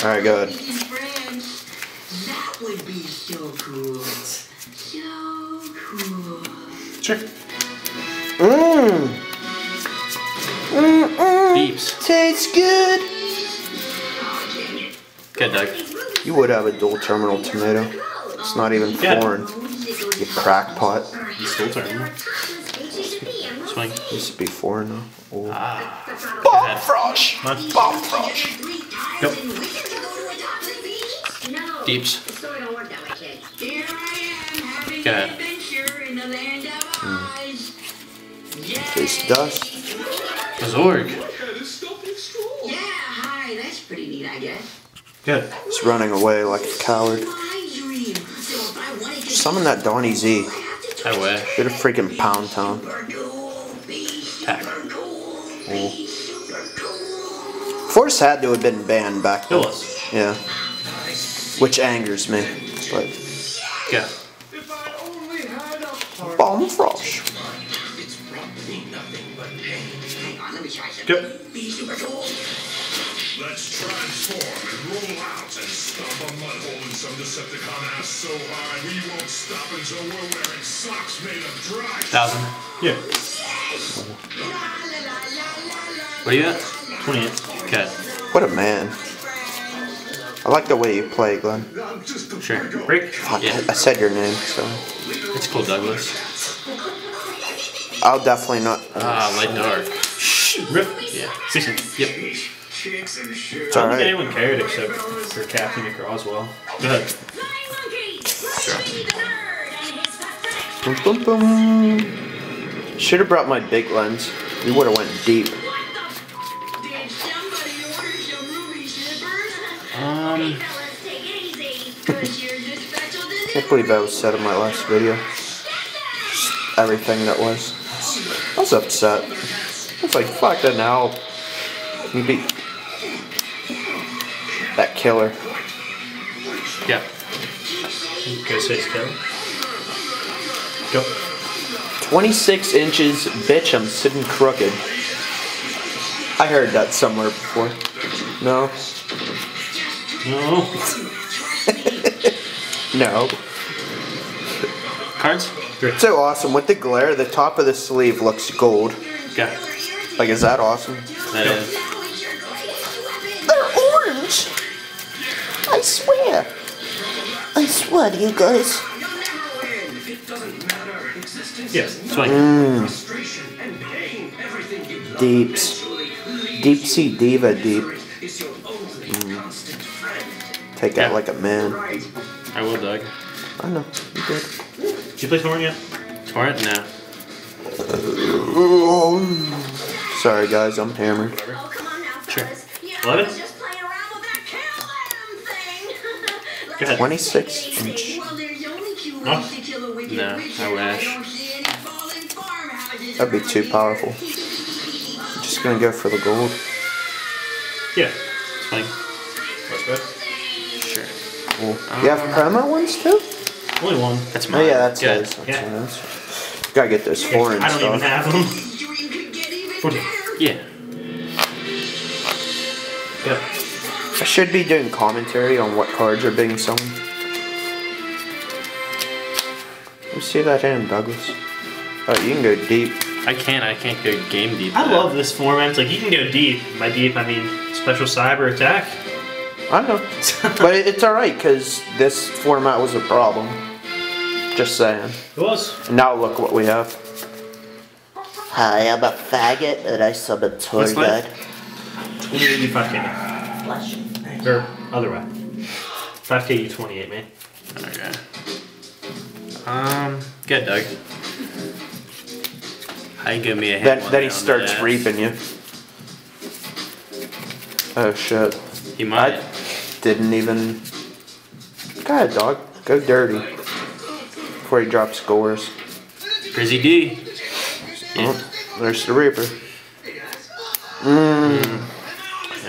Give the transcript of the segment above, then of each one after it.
Alright, good. That would be so cool. So cool. Sure. Beeps. Tastes good. Good, Doug. You would have a dual terminal tomato. It's not even foreign. You crackpot. It's dual terminal. Swing. Used to be foreign though. Oh. Bomb frosh! Bomb frosh! Go. Deeps. Go ahead. Taste dust. Zorg. Yeah, hi, that's pretty neat, I guess. Good. He's running away like a coward. Summon that Donnie Z. I wish. Get a freaking Pound Town. Pack. Oh. Force had to have been banned back then. It was. Yeah. Which angers me. But. Yeah. Bomb frosh. Go. Let's transform and roll out and stomp a mud hole in some Decepticon ass so hard we won't stop until we're wearing socks made of dry. 1,000. Yeah. What are you at? 28. Okay. What a man. I like the way you play, Glenn. Sure. Break? Fuck, Yeah. I said your name, so. It's cool, Douglas. I'll definitely not. Light and dark. Rip. Yeah. 16. Yep. It's I don't think alright. anyone cared except for Captain McRoswell. Go ahead. Sure. Boom, boom, boom. Should have brought my big lens. We would have went deep. Can't believe that was said in my last video. Just everything that was. I was upset. I was like, fuck that now. You beat that killer. Yeah. Go 6, go. Go. 26 inches, bitch, I'm sitting crooked. I heard that somewhere before. No? No. No. Cards? 3. So awesome. With the glare, the top of the sleeve looks gold. Go. Like, is that awesome? That is. They're orange! I swear. I swear to you guys. Yes. Swing. Deeps. Deep sea diva deep. Take out like a man. I will, Doug. I know. You did. Did you play Torrent yet? Torrent? No. Sorry guys, I'm hammered. Sure. 11? Go ahead. 26 inch. No, I wish. That'd be too powerful. I'm just gonna go for the gold. Yeah. Swing. What's good? Sure. Cool. You have promo ones too? Only one. That's mine. Oh yeah, that's Good. his. That's Yeah. his. Gotta get those foreign I don't stuff. even have them. 14. Yeah. Yep. I should be doing commentary on what cards are being sold. Let me see that hand, Douglas. Oh, you can go deep. I can't go game deep. I love this format. It's like you can go deep. By deep, I mean special cyber attack. I know. But it's alright, because this format was a problem. Just saying. It was. And now look what we have. Hi, I'm a faggot and I summon tour What's guide. 5K. Or other way. 5K you 28, man. Okay. Good, Doug. I give me a hit. Then he starts reaping you. Oh shit. He might. I didn't even... Go ahead, dog. Go dirty. Before he drops scores. Crazy D. Oh, there's the Reaper. And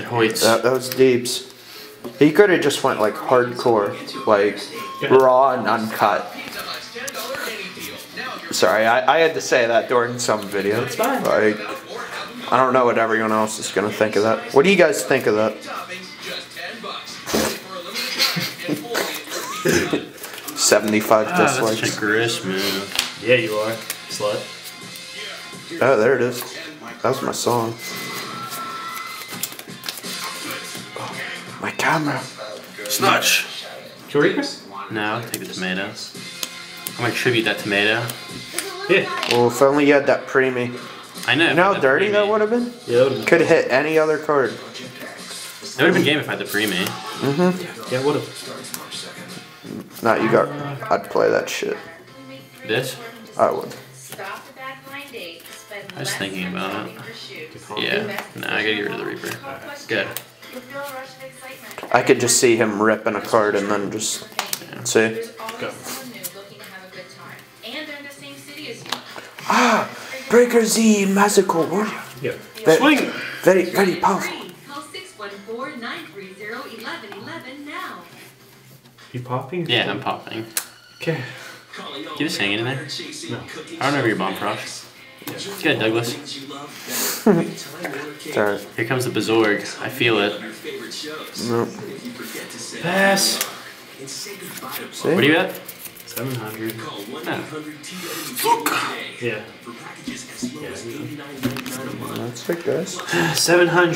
Hoyts. That was deeps. He could have just went like hardcore. Like raw and uncut. Sorry, I had to say that during some video. It's fine. Like, I don't know what everyone else is gonna think of that. What do you guys think of that? 75 That's dislikes. such a Grish move. Yeah, you are. Slut. Oh, there it is. That was my song. Oh, my camera. Snatch! Choripas? No, I'll take the tomato. I'm gonna tribute that tomato. Yeah. Well, if only you had that preemie. I know. You know how dirty that would have been? Yeah, Could have hit any other card. It would have been game if I had the pre-me. yeah, what have. Not you got. I'd play that shit. This? I would. I was thinking about it. Yeah. No, I gotta get rid of the Reaper. Good. I could just see him ripping a card and then just see. Go. Ah, Breaker Z Magical Warrior. Yeah. Ve- Swing! Very, very powerful. Call 614-930-1111 now. You popping? Yeah, I'm popping. Okay. Do you just hang in there? No. I don't know where your bomb frost. Good, Douglas. Alright. Here comes the Bazorg. I feel it. No. Pass. See? What are you at? 700. No. Yeah. That's it, guys. 700.